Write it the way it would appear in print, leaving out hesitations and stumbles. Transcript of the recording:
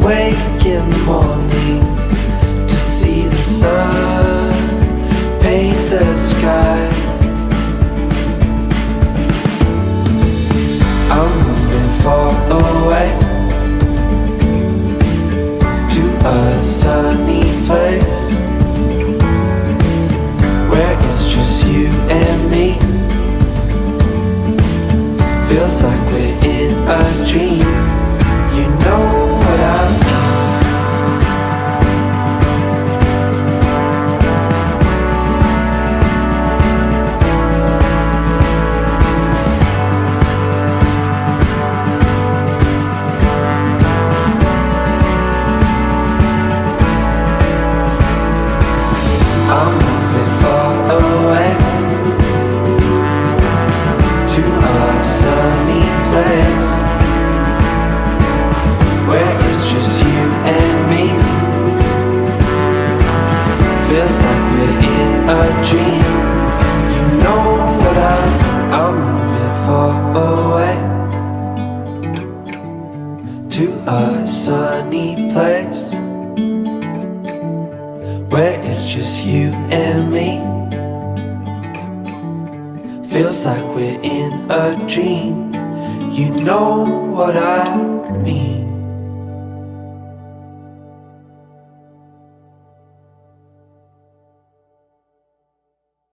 Wake in the morning to see the sun paint the sky. I'm moving far away to a sunny place where it's just you and me. Feels like we're in a dream. You know what I mean. I'm moving far away to a sunny place where it's just you and me. Feels like we're in a dream. You know what I mean. I'm moving far away to a sunny place where it's just you and me. Feels like we're in a dream. You know what I mean.